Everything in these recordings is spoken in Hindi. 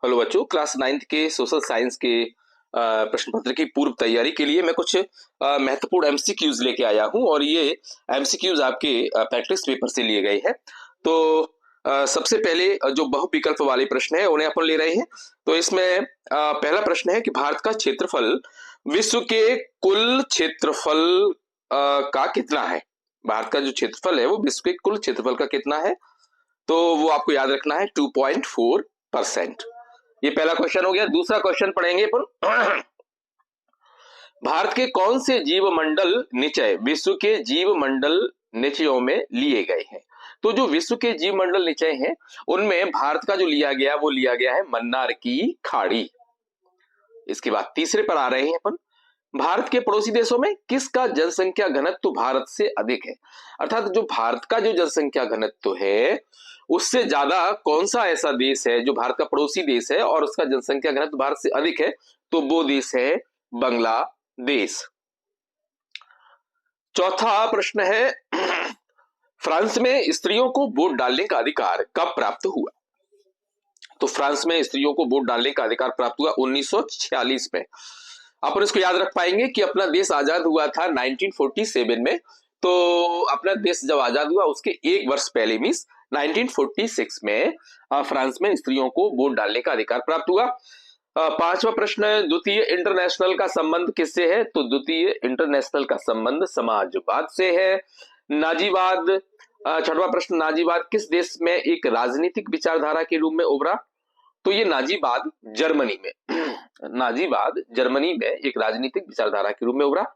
हेलो बच्चों, क्लास 9th के सोशल साइंस के प्रश्न पत्र की पूर्व तैयारी के लिए मैं कुछ महत्वपूर्ण एमसीक्यूज लेके आया हूं और ये एमसीक्यूज आपके प्रैक्टिस पेपर से लिए गए हैं। तो सबसे पहले जो बहुविकल्प वाले प्रश्न है उन्हें अपन ले रहे हैं। तो इसमें पहला प्रश्न है कि भारत का क्षेत्रफल विश्व के कुल क्षेत्रफल का कितना है। भारत का जो क्षेत्रफल है वो विश्व के कुल क्षेत्रफल का कितना है, तो वो आपको याद रखना है 2.4%। ये पहला क्वेश्चन हो गया। दूसरा क्वेश्चन पढ़ेंगे अपन भारत के कौन से जीव मंडल निचय विश्व के जीव मंडल निचयों में लिए गए हैं। तो जो विश्व के जीव मंडल निचय हैं उनमें भारत का जो लिया गया वो लिया गया है मन्नार की खाड़ी। इसके बाद तीसरे पर आ रहे हैं अपन भारत के पड़ोसी देशों में किसका जनसंख्या घनत्व भारत से अधिक है। अर्थात जो भारत का जो जनसंख्या घनत्व है उससे ज्यादा कौन सा ऐसा देश है जो भारत का पड़ोसी देश है और उसका जनसंख्या घनत्व भारत से अधिक है, तो वो देश है बांग्लादेश। चौथा प्रश्न है फ्रांस में स्त्रियों को वोट डालने का अधिकार कब प्राप्त हुआ। तो फ्रांस में स्त्रियों को वोट डालने का अधिकार प्राप्त हुआ 1946 में। अपन इसको याद रख पाएंगे कि अपना देश आजाद हुआ था 1947 में। तो अपना देश जब आजाद हुआ उसके एक वर्ष पहले मीन्स 1946 में फ्रांस में स्त्रियों को वोट डालने का अधिकार प्राप्त हुआ। पांचवा प्रश्न है द्वितीय इंटरनेशनल का संबंध किससे है। तो द्वितीय इंटरनेशनल का संबंध समाजवाद से है। नाजीवाद, छठवां प्रश्न नाजीवाद किस देश में एक राजनीतिक विचारधारा के रूप में उभरा। तो ये नाजीवाद जर्मनी में नाजीवाद जर्मनी में एक राजनीतिक विचारधारा के रूप में उभरा।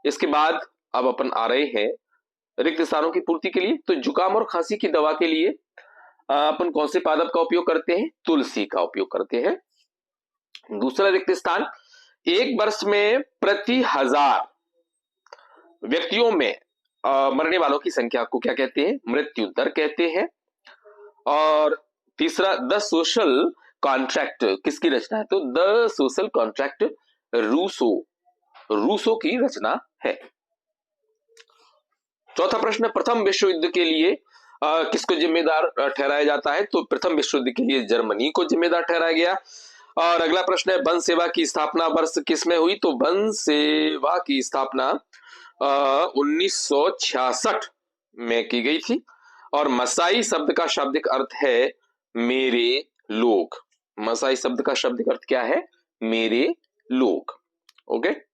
इसके बाद अब अपन आ रहे हैं रिक्त स्थानों की पूर्ति के लिए। तो जुकाम और खांसी की दवा के लिए अपन कौन से पादप का उपयोग करते हैं, तुलसी का उपयोग करते हैं। दूसरा रिक्त स्थान एक वर्ष में प्रति 1000 व्यक्तियों में मरने वालों की संख्या को क्या कहते हैं, मृत्यु दर कहते हैं। और तीसरा द सोशल कॉन्ट्रैक्ट किसकी रचना है। तो द सोशल कॉन्ट्रैक्ट रूसो की रचना है। चौथा प्रश्न प्रथम विश्व युद्ध के लिए किसको जिम्मेदार ठहराया जाता है। तो प्रथम विश्व युद्ध के लिए जर्मनी को जिम्मेदार ठहराया गया। और अगला प्रश्न है वन सेवा की स्थापना वर्ष किसमें हुई। तो वन सेवा की स्थापना 1966 में की गई थी। और मसाई शब्द का शाब्दिक अर्थ है मेरे लोग। मसाई शब्द का शाब्दिक अर्थ क्या है, मेरे लोग। ओके,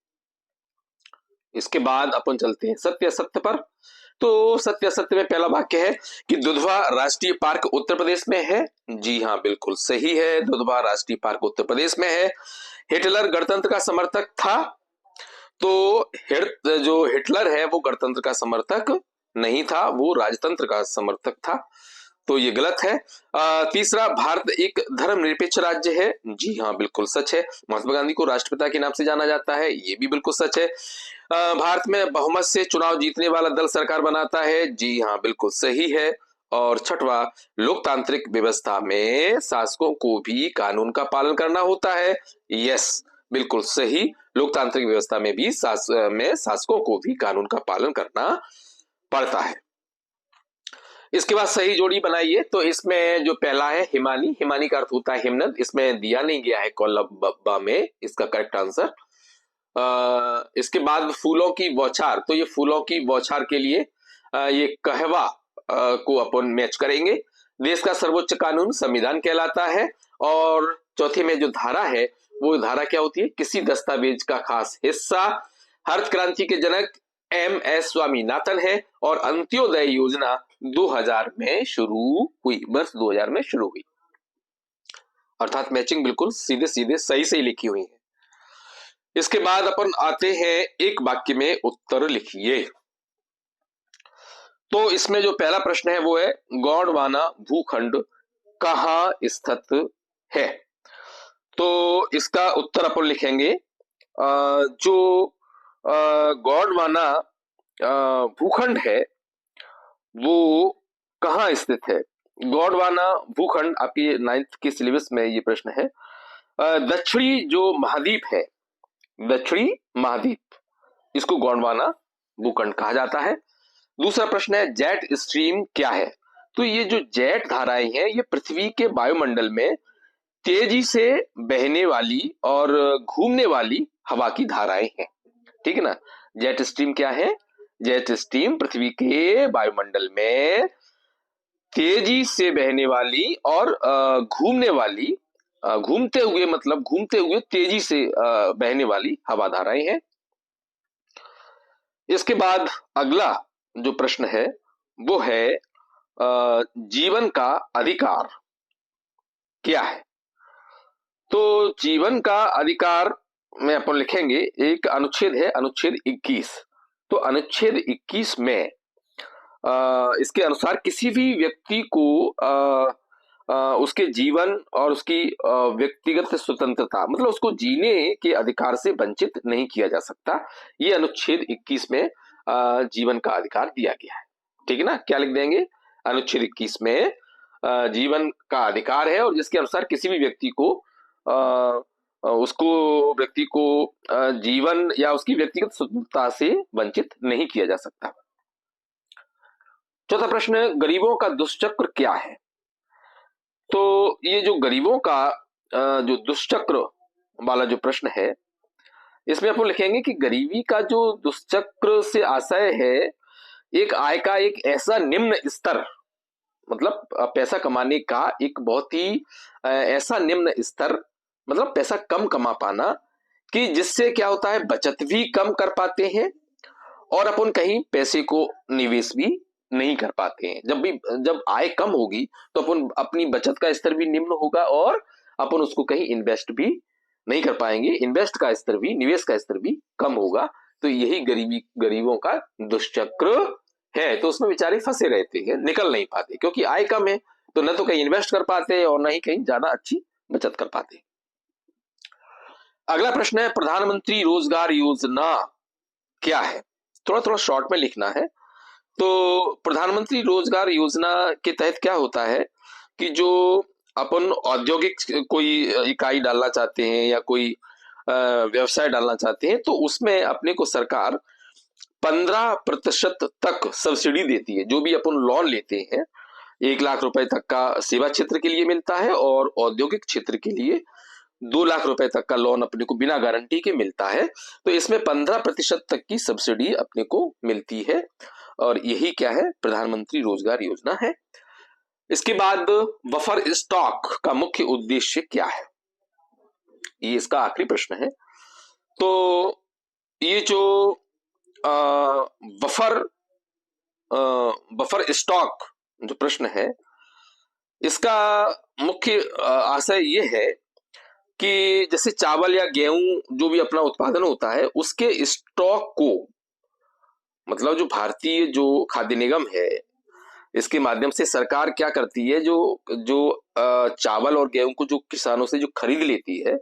इसके बाद अपन चलते हैं सत्य असत्य पर। तो सत्य असत्य में पहला वाक्य है कि दुधवा राष्ट्रीय पार्क उत्तर प्रदेश में है। जी हाँ, बिल्कुल सही है, दुधवा राष्ट्रीय पार्क उत्तर प्रदेश में है। हिटलर गणतंत्र का समर्थक था। तो जो हिटलर है वो गणतंत्र का समर्थक नहीं था, वो राजतंत्र का समर्थक था, तो ये गलत है। तीसरा भारत एक धर्मनिरपेक्ष राज्य है। जी हाँ, बिल्कुल सच है। महात्मा गांधी को राष्ट्रपिता के नाम से जाना जाता है, ये भी बिल्कुल सच है। भारत में बहुमत से चुनाव जीतने वाला दल सरकार बनाता है। जी हाँ, बिल्कुल सही है। और छठवा लोकतांत्रिक व्यवस्था में शासकों को भी कानून का पालन करना होता है। यस, बिल्कुल सही, लोकतांत्रिक व्यवस्था में भी शासकों को भी कानून का पालन करना पड़ता है। इसके बाद सही जोड़ी बनाइए। तो इसमें जो पहला है हिमानी, हिमानी का अर्थ होता है हिमनद, इसमें दिया नहीं गया है कोलंबा में, इसका करेक्ट आंसर। इसके बाद फूलों की बौछार, तो ये फूलों की बौछार के लिए ये कहवा को अपन मैच करेंगे। देश का सर्वोच्च कानून संविधान कहलाता है। और चौथे में जो धारा है वो धारा क्या होती है, किसी दस्तावेज का खास हिस्सा। हरित क्रांति के जनक MS स्वामीनाथन है। और अंत्योदय योजना 2000 में शुरू हुई, वर्ष 2000 में शुरू हुई। अर्थात मैचिंग बिल्कुल सीधे सीधे सही सही लिखी हुई है। इसके बाद अपन आते हैं एक वाक्य में उत्तर लिखिए। तो इसमें जो पहला प्रश्न है वो है गोंडवाना भूखंड कहाँ स्थित है। तो इसका उत्तर अपन लिखेंगे जो गोंडवाना भूखंड है वो कहाँ स्थित है। गोंडवाना भूखंड आपकी 9th के सिलेबस में ये प्रश्न है। दक्षिणी जो महाद्वीप है, दक्षिणी महाद्वीप, इसको गोंडवाना भूखंड कहा जाता है। दूसरा प्रश्न है जेट स्ट्रीम क्या है। तो ये जो जेट धाराएं हैं ये पृथ्वी के वायुमंडल में तेजी से बहने वाली और घूमने वाली हवा की धाराएं हैं। ठीक है ना। जेट स्ट्रीम क्या है? जेट स्ट्रीम पृथ्वी के वायुमंडल में तेजी से बहने वाली और घूमने वाली, घूमते हुए मतलब घूमते हुए तेजी से बहने वाली हवा धाराएं हैं। इसके बाद अगला जो प्रश्न है वो है जीवन का अधिकार क्या है? तो जीवन का अधिकार में अपन लिखेंगे, एक अनुच्छेद है अनुच्छेद 21। तो अनुच्छेद 21 में इसके अनुसार किसी भी व्यक्ति को उसके जीवन और उसकी व्यक्तिगत स्वतंत्रता मतलब उसको जीने के अधिकार से वंचित नहीं किया जा सकता। ये अनुच्छेद 21 में जीवन का अधिकार दिया गया है। ठीक है ना। क्या लिख देंगे? अनुच्छेद 21 में जीवन का अधिकार है और जिसके अनुसार किसी भी व्यक्ति को जीवन या उसकी व्यक्तिगत स्वतंत्रता से वंचित नहीं किया जा सकता। चौथा प्रश्न, गरीबों का दुष्चक्र क्या है? तो ये जो गरीबों का जो दुष्चक्र वाला जो प्रश्न है, इसमें अपन लिखेंगे कि गरीबी का जो दुष्चक्र से आशय है एक आय का एक ऐसा निम्न स्तर, मतलब पैसा कमाने का एक बहुत ही ऐसा निम्न स्तर, मतलब पैसा कम कमा पाना कि जिससे क्या होता है बचत भी कम कर पाते हैं और अपन कहीं पैसे को निवेश भी नहीं कर पाते हैं। जब आय कम होगी तो अपन अपनी बचत का स्तर भी निम्न होगा और अपन उसको कहीं इन्वेस्ट भी नहीं कर पाएंगे, इन्वेस्ट का स्तर भी, निवेश का स्तर भी कम होगा। तो यही गरीबों का दुष्चक्र है। तो उसमें बेचारे फंसे रहते हैं, निकल नहीं पाते क्योंकि आय कम है, तो न तो कहीं इन्वेस्ट कर पाते और न ही कहीं ज्यादा अच्छी बचत कर पाते। अगला प्रश्न है, प्रधानमंत्री रोजगार योजना क्या है? थोड़ा थोड़ा शॉर्ट में लिखना है। तो प्रधानमंत्री रोजगार योजना के तहत क्या होता है कि जो अपन औद्योगिक कोई इकाई डालना चाहते हैं या कोई व्यवसाय डालना चाहते हैं तो उसमें अपने को सरकार 15% तक सब्सिडी देती है। जो भी अपन लोन लेते हैं 1 लाख रुपए तक का सेवा क्षेत्र के लिए मिलता है और औद्योगिक क्षेत्र के लिए 2 लाख रुपए तक का लोन अपने को बिना गारंटी के मिलता है। तो इसमें 15% तक की सब्सिडी अपने को मिलती है और यही क्या है? प्रधानमंत्री रोजगार योजना है। इसके बाद बफर स्टॉक का मुख्य उद्देश्य क्या है? ये इसका आखिरी प्रश्न है। तो ये जो बफर स्टॉक जो प्रश्न है इसका मुख्य आशय ये है कि जैसे चावल या गेहूं जो भी अपना उत्पादन होता है उसके स्टॉक को, मतलब जो भारतीय जो खाद्य निगम है इसके माध्यम से सरकार क्या करती है, जो चावल और गेहूं को जो किसानों से जो खरीद लेती है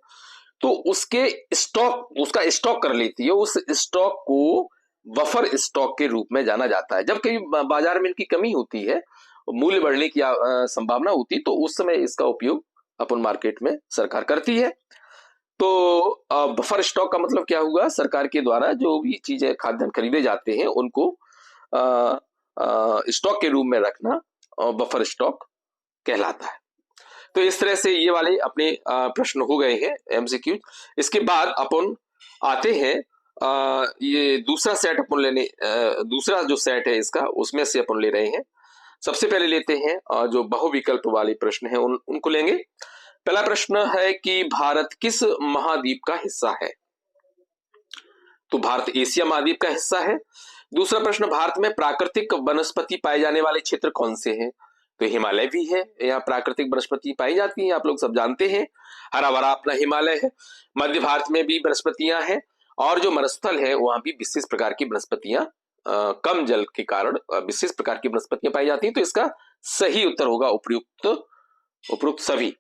तो उसका स्टॉक कर लेती है। उस स्टॉक को बफर स्टॉक के रूप में जाना जाता है। जब कभी बाजार में इनकी कमी होती है, मूल्य बढ़ने की संभावना होती है तो उस समय इसका उपयोग अपन मार्केट में सरकार करती है। तो बफर स्टॉक का मतलब क्या हुआ? सरकार के द्वारा जो भी चीजें खाद्यान्न खरीदे जाते हैं उनको स्टॉक के रूप में रखना बफर स्टॉक कहलाता है। तो इस तरह से ये वाले अपने प्रश्न हो गए हैं एमसीक्यू। इसके बाद अपन आते हैं ये दूसरा सेट अपन लेने, दूसरा जो सेट है इसका उसमें से अपन ले रहे हैं। सबसे पहले लेते हैं जो बहुविकल्प वाले प्रश्न है उनको लेंगे। पहला प्रश्न है कि भारत किस महाद्वीप का हिस्सा है? तो भारत एशिया महाद्वीप का हिस्सा है। दूसरा प्रश्न, भारत में प्राकृतिक वनस्पति पाए जाने वाले क्षेत्र कौन से हैं? तो हिमालय भी है, यहाँ प्राकृतिक वनस्पति पाई जाती हैं, आप लोग सब जानते हैं। हरा भरा अपना हिमालय है। मध्य भारत में भी वनस्पतियां हैं और जो मरुस्थल है वहां भी विशेष प्रकार की वनस्पतियां, कम जल के कारण विशेष प्रकार की वनस्पतियां पाई जाती हैं। तो इसका सही उत्तर होगा उपरोक्त सभी।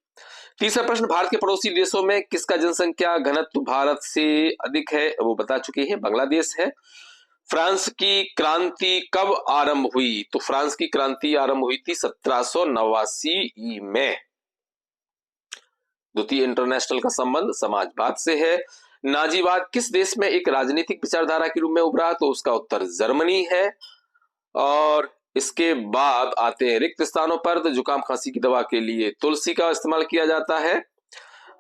तीसरा प्रश्न, भारत के पड़ोसी देशों में किसका जनसंख्या घनत्व भारत से अधिक है? वो बता चुके हैं, बांग्लादेश है। फ्रांस की क्रांति कब आरंभ हुई? तो फ्रांस की क्रांति आरंभ हुई थी 1789 में। द्वितीय इंटरनेशनल का संबंध समाजवाद से है। नाजीवाद किस देश में एक राजनीतिक विचारधारा के रूप में उभरा? तो उसका उत्तर जर्मनी है। और इसके बाद आते हैं रिक्त स्थानों पर। तो जुकाम खांसी की दवा के लिए तुलसी का इस्तेमाल किया जाता है।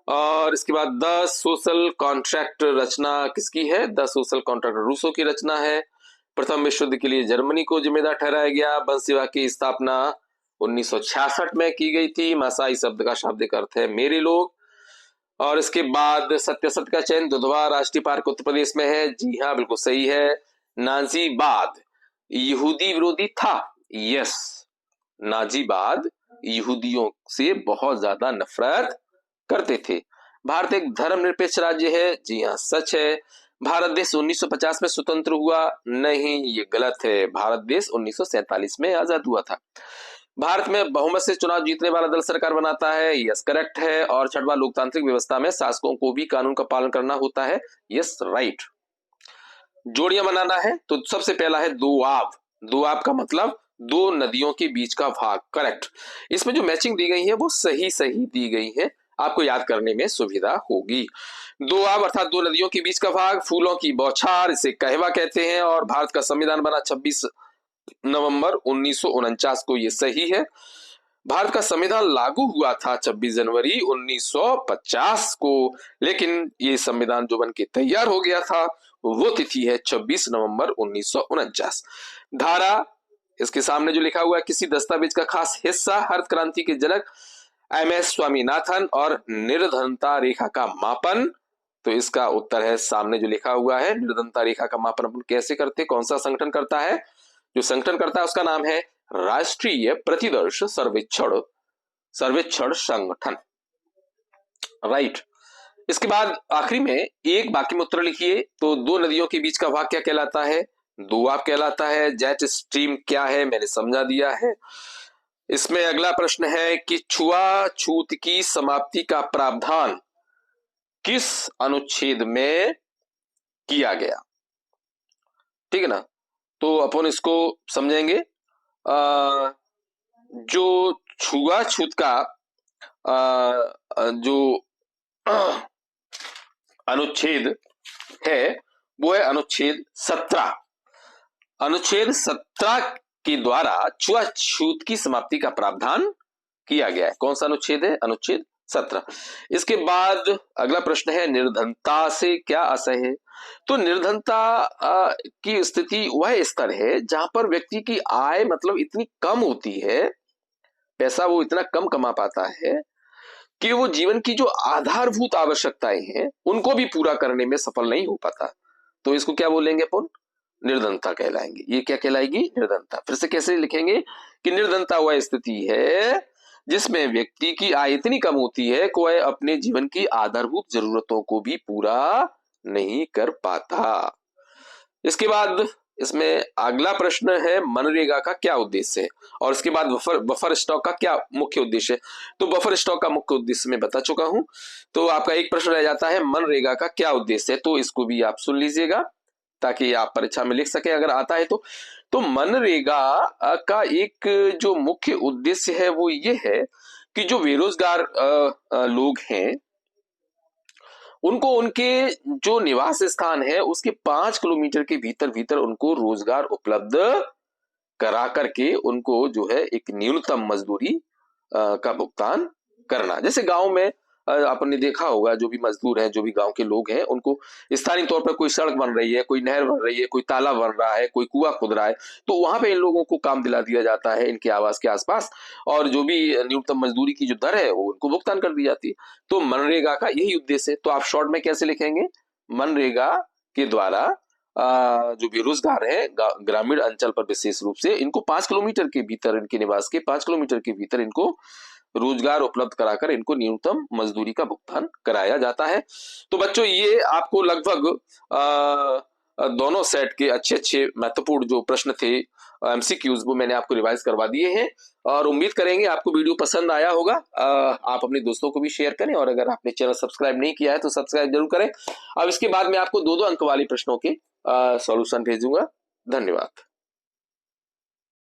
और इसके बाद द सोशल कॉन्ट्रैक्ट रचना किसकी है? द सोशल कॉन्ट्रैक्ट रूसो की रचना है। प्रथम विश्व युद्ध के लिए जर्मनी को जिम्मेदार ठहराया गया। वंश विभाग की स्थापना 1966 में की गई थी। मसाई शब्द का शाब्दिक अर्थ है मेरे लोग। और इसके बाद सत्य सत्य का चयन दुधवा राष्ट्रीय पार्क उत्तर प्रदेश में है। जी हाँ, बिल्कुल सही है। नाजीबाद यहूदी विरोधी था। यस, नाजीबाद यहूदियों से बहुत ज्यादा नफरत करते थे। भारत एक धर्मनिरपेक्ष राज्य है। जी हाँ, सच है। भारत देश 1950 में स्वतंत्र हुआ। नहीं, ये गलत है। भारत देश 1947 में आजाद हुआ था। भारत में बहुमत से चुनाव जीतने वाला दल सरकार बनाता है। यस, करेक्ट है। और छठवां, लोकतांत्रिक व्यवस्था में शासकों को भी कानून का पालन करना होता है। Yes, right. जोड़ियां बनाना है तो सबसे पहला है दोआब। दोआब का मतलब दो नदियों के बीच का भाग। करेक्ट। इसमें जो मैचिंग दी गई है वो सही सही दी गई है, आपको याद करने में सुविधा होगी। दोआब अर्थात दो नदियों के बीच का भाग। फूलों की बौछार, इसे कहवा कहते हैं। और भारत का संविधान बना 26 नवंबर 1949 को, ये सही है। भारत का संविधान लागू हुआ था 26 जनवरी 1950 को, लेकिन ये संविधान जो बन के तैयार हो गया था वो तिथि है 26 नवंबर 1949। धारा, इसके सामने जो लिखा हुआ है, किसी दस्तावेज का खास हिस्सा। हरित क्रांति के जनक एम.एस. स्वामीनाथन। और निर्धनता रेखा का मापन, तो इसका उत्तर है सामने जो लिखा हुआ है। निर्धनता रेखा का मापन अपन कैसे करते, कौन सा संगठन करता है? जो संगठन करता है उसका नाम है राष्ट्रीय प्रतिदर्श सर्वेक्षण संगठन। राइट। इसके बाद आखिरी में एक वाक्य में उत्तर लिखिए। तो दो नदियों के बीच का भाग क्या कहलाता है? दोआब कहलाता है। जेट स्ट्रीम क्या है, मैंने समझा दिया है। इसमें अगला प्रश्न है कि छुआछूत की समाप्ति का प्रावधान किस अनुच्छेद में किया गया? ठीक है ना, तो अपन इसको समझेंगे। जो छुआछूत का जो अनुच्छेद है वो है अनुच्छेद 17। अनुच्छेद 17 के द्वारा छुआछूत की समाप्ति का प्रावधान किया गया है। कौन सा अनुच्छेद है? अनुच्छेद 17। इसके बाद अगला प्रश्न है, निर्धनता से क्या आशय है? तो निर्धनता की स्थिति वह स्तर है जहां पर व्यक्ति की आय मतलब इतनी कम होती है, पैसा वो इतना कम कमा पाता है कि वो जीवन की जो आधारभूत आवश्यकताएं हैं उनको भी पूरा करने में सफल नहीं हो पाता। तो इसको क्या बोलेंगे अपन? निर्धनता कहलाएंगे। ये क्या कहलाएगी? निर्धनता। फिर से कैसे लिखेंगे कि निर्धनता वह स्थिति है जिसमें व्यक्ति की आय इतनी कम होती है कि वह अपने जीवन की आधारभूत जरूरतों को भी पूरा नहीं कर पाता। इसके बाद इसमें अगला प्रश्न है, मनरेगा का क्या उद्देश्य है? और इसके बाद बफर स्टॉक का क्या मुख्य उद्देश्य है? तो बफर स्टॉक का मुख्य उद्देश्य मैं बता चुका हूं। तो आपका एक प्रश्न रह जाता है, मनरेगा का क्या उद्देश्य है? तो इसको भी आप सुन लीजिएगा ताकि आप परीक्षा में लिख सके अगर आता है तो मनरेगा का एक जो मुख्य उद्देश्य है वो ये है कि जो बेरोजगार लोग हैं उनको उनके जो निवास स्थान है उसके 5 किलोमीटर के भीतर भीतर उनको रोजगार उपलब्ध करा करके उनको जो है एक न्यूनतम मजदूरी का भुगतान करना। जैसे गांव में आपने देखा होगा, जो भी मजदूर हैं, जो भी गांव के लोग हैं, उनको स्थानीय तौर पर कोई सड़क बन रही है, कोई नहर बन रही है, कोई तालाब बन रहा है, कोई कुआं खुद रहा है, तो वहां पे इन लोगों को काम दिला दिया जाता है इनके आवास के आसपास, और जो भी न्यूनतम मजदूरी की जो दर है वो उनको भुगतान कर दी जाती है। तो मनरेगा का यही उद्देश्य है। तो आप शॉर्ट में कैसे लिखेंगे? मनरेगा के द्वारा जो बेरोजगार है ग्रामीण अंचल पर विशेष रूप से, इनको 5 किलोमीटर के भीतर, इनके निवास के 5 किलोमीटर के भीतर इनको रोजगार उपलब्ध कराकर इनको न्यूनतम मजदूरी का भुगतान कराया जाता है। तो बच्चों, ये आपको लगभग दोनों सेट के अच्छे अच्छे महत्वपूर्ण जो प्रश्न थे एमसीक्यूज वो मैंने आपको रिवाइज करवा दिए हैं, और उम्मीद करेंगे आपको वीडियो पसंद आया होगा। आप अपने दोस्तों को भी शेयर करें, और अगर आपने चैनल सब्सक्राइब नहीं किया है तो सब्सक्राइब जरूर करें। अब इसके बाद मैं आपको 2-2 अंक वाले प्रश्नों के सॉल्यूशन भेजूंगा। धन्यवाद।